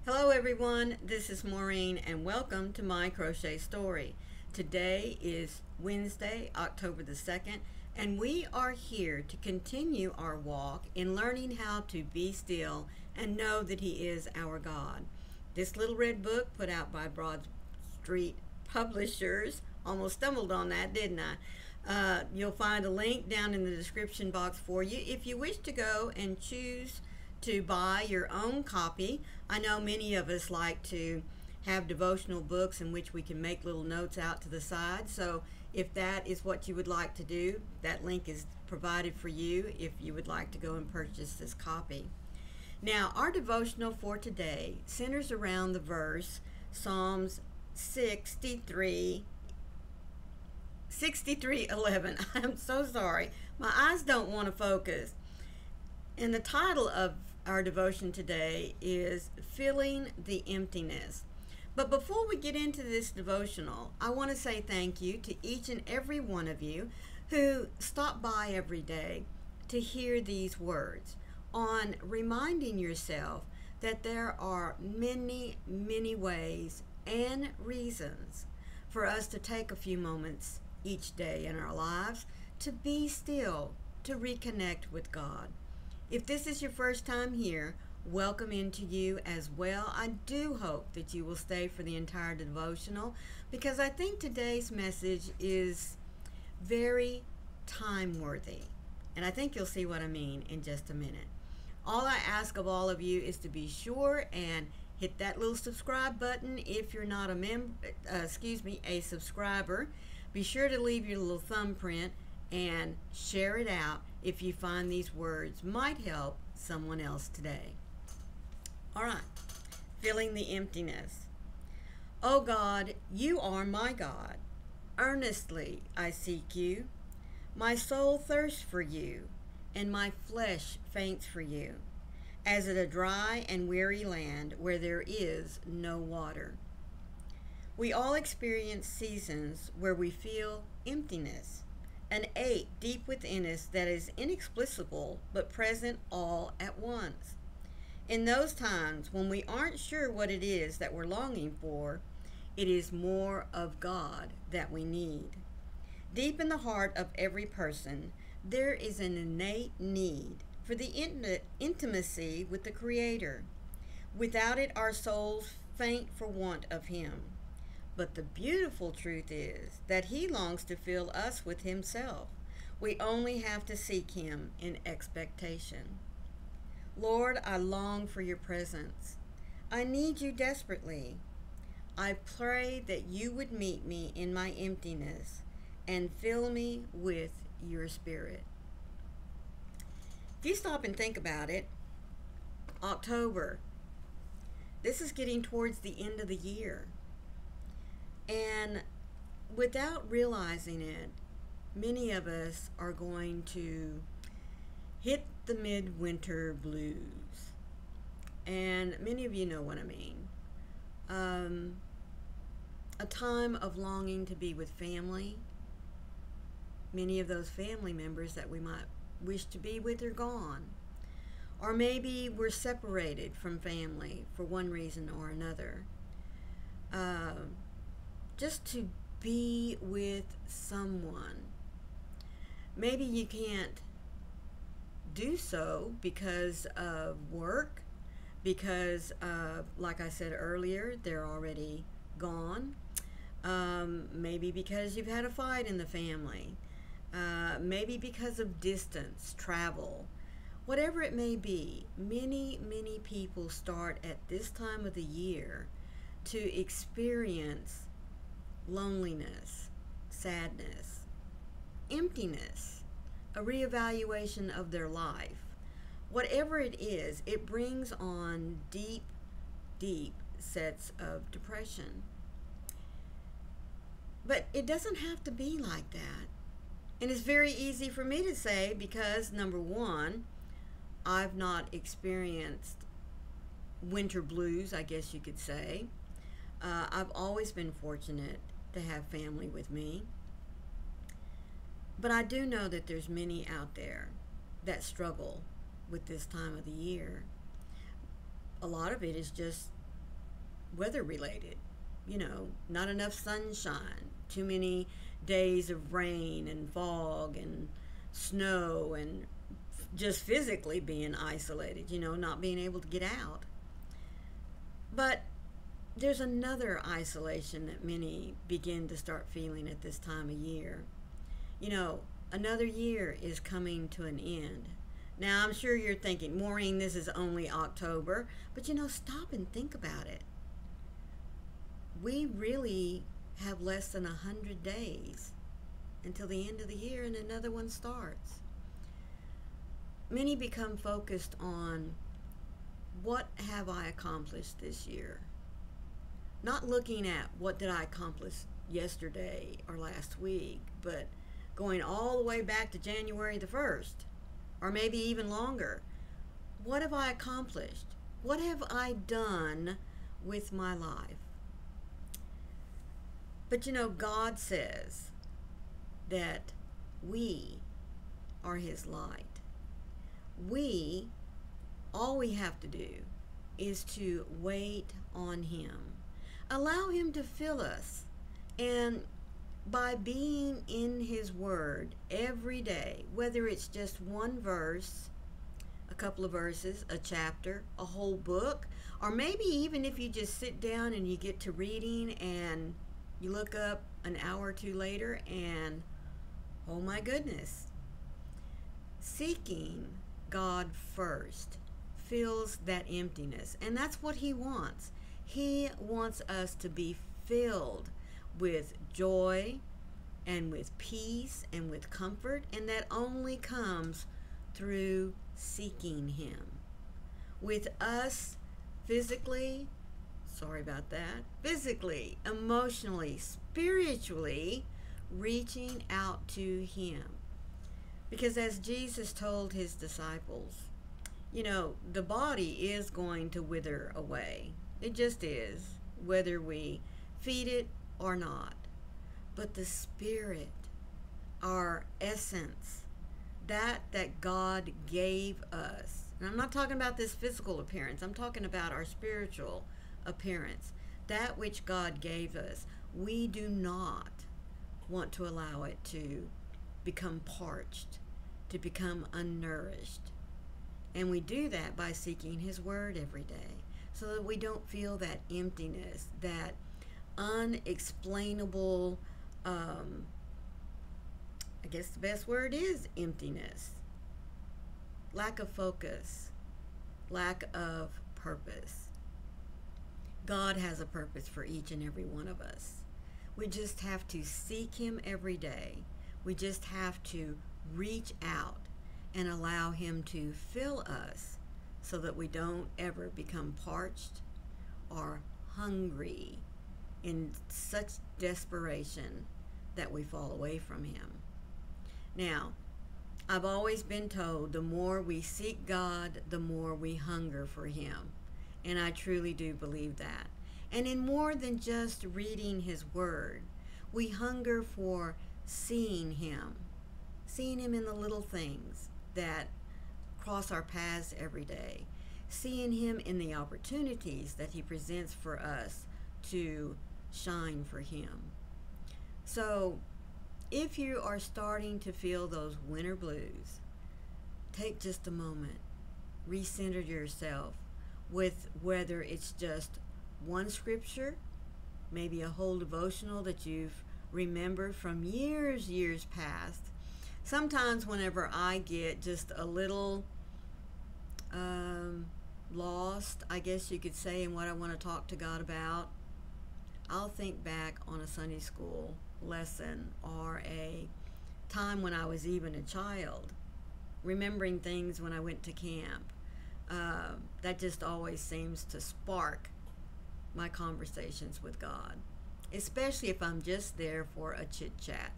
Hello everyone, this is Maureen and welcome to My Crochet Story. Today is Wednesday, October the 2nd, and we are here to continue our walk in learning how to be still and know that He is our God. This little red book put out by Broad Street Publishers, almost stumbled on that, didn't I? You'll find a link down in the description box for you if you wish to go and choose to buy your own copy. I know many of us like to have devotional books in which we can make little notes out to the side. So if that is what you would like to do, that link is provided for you if you would like to go and purchase this copy. Now, our devotional for today centers around the verse Psalms 63:11. I'm so sorry. My eyes don't want to focus. And the title of our devotion today is Filling the Emptiness. But before we get into this devotional, I want to say thank you to each and every one of you who stop by every day to hear these words, on reminding yourself that there are many, many ways and reasons for us to take a few moments each day in our lives to be still, to reconnect with God. If this is your first time here, welcome into you as well. I do hope that you will stay for the entire devotional because I think today's message is very time-worthy. And I think you'll see what I mean in just a minute. All I ask of all of you is to be sure and hit that little subscribe button if you're not a subscriber. Be sure to leave your little thumbprint and share it out if you find these words might help someone else today. All right, filling the emptiness. Oh God, you are my God. Earnestly I seek you. My soul thirsts for you, and my flesh faints for you, as in a dry and weary land where there is no water. We all experience seasons where we feel emptiness, an ache deep within us that is inexplicable but present all at once. In those times when we aren't sure what it is that we're longing for, it is more of God that we need. Deep in the heart of every person, there is an innate need for the intimacy with the Creator. Without it, our souls faint for want of Him. But the beautiful truth is that He longs to fill us with Himself. We only have to seek Him in expectation. Lord, I long for your presence. I need you desperately. I pray that you would meet me in my emptiness and fill me with your Spirit. If you stop and think about it, October, this is getting towards the end of the year. And without realizing it, many of us are going to hit the midwinter blues. And many of you know what I mean. A time of longing to be with family. Many of those family members that we might wish to be with are gone. Or maybe we're separated from family for one reason or another. Just to be with someone. Maybe you can't do so because of work, because like I said earlier, they're already gone. Maybe because you've had a fight in the family. Maybe because of distance, travel. Whatever it may be, many, many people start at this time of the year to experience loneliness, sadness, emptiness, a reevaluation of their life. Whatever it is, it brings on deep, deep sets of depression. But it doesn't have to be like that. And it's very easy for me to say because, number one, I've not experienced winter blues, I guess you could say. I've always been fortunate to have family with me. But I do know that there's many out there that struggle with this time of the year. A lot of it is just weather related. Not enough sunshine, too many days of rain and fog and snow, and just physically being isolated, not being able to get out. But there's another isolation that many begin to start feeling at this time of year. Another year is coming to an end. Now, I'm sure you're thinking, Maureen, this is only October, but stop and think about it. We really have less than 100 days until the end of the year and another one starts. Many become focused on, what have I accomplished this year? Not looking at what did I accomplish yesterday or last week, but going all the way back to January the 1st, or maybe even longer. What have I accomplished? What have I done with my life? But God says that we are His light. All we have to do is to wait on Him. Allow Him to fill us. And by being in His Word every day, whether it's just one verse, a couple of verses, a chapter, a whole book, or maybe even if you just sit down and you get to reading and you look up an hour or two later and, oh my goodness, seeking God first fills that emptiness. And that's what He wants. He wants us to be filled with joy and with peace and with comfort, and that only comes through seeking Him. With us physically, emotionally, spiritually, reaching out to Him. Because as Jesus told His disciples, the body is going to wither away. It just is, whether we feed it or not. But the Spirit, our essence, that God gave us, and I'm not talking about this physical appearance, I'm talking about our spiritual appearance, that which God gave us, we do not want to allow it to become parched, to become unnourished. And we do that by seeking His Word every day, so that we don't feel that emptiness, that unexplainable, I guess the best word is emptiness, lack of focus, lack of purpose. God has a purpose for each and every one of us. We just have to seek Him every day. We just have to reach out and allow Him to fill us, so that we don't ever become parched or hungry in such desperation that we fall away from Him. Now, I've always been told the more we seek God, the more we hunger for Him. And I truly do believe that. And in more than just reading His Word, we hunger for seeing Him in the little things that cross our paths every day, seeing Him in the opportunities that He presents for us to shine for Him. So if you are starting to feel those winter blues, take just a moment, recenter yourself with whether it's just one scripture, maybe a whole devotional that you've remembered from years past. Sometimes whenever I get just a little lost, I guess you could say, in what I want to talk to God about, I'll think back on a Sunday school lesson or a time when I was even a child, remembering things when I went to camp. That just always seems to spark my conversations with God, especially if I'm just there for a chit-chat.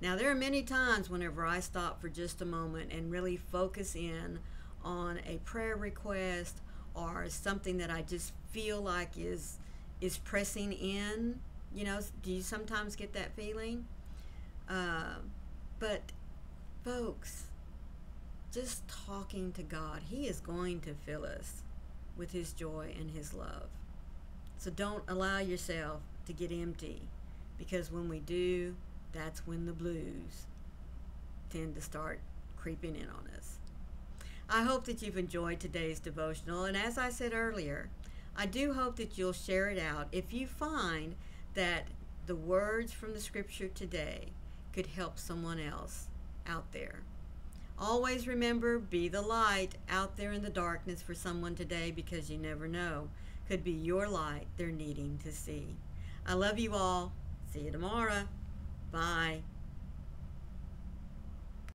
Now, there are many times whenever I stop for just a moment and really focus in on a prayer request or something that I just feel like is pressing in. Do you sometimes get that feeling? But folks, just talking to God, He is going to fill us with His joy and His love. So don't allow yourself to get empty, because when we do, that's when the blues tend to start creeping in on us. I hope that you've enjoyed today's devotional, and as I said earlier, I do hope that you'll share it out if you find that the words from the scripture today could help someone else out there. Always remember, be the light out there in the darkness for someone today, because you never know. Could be your light they're needing to see. I love you all. See you tomorrow. Bye.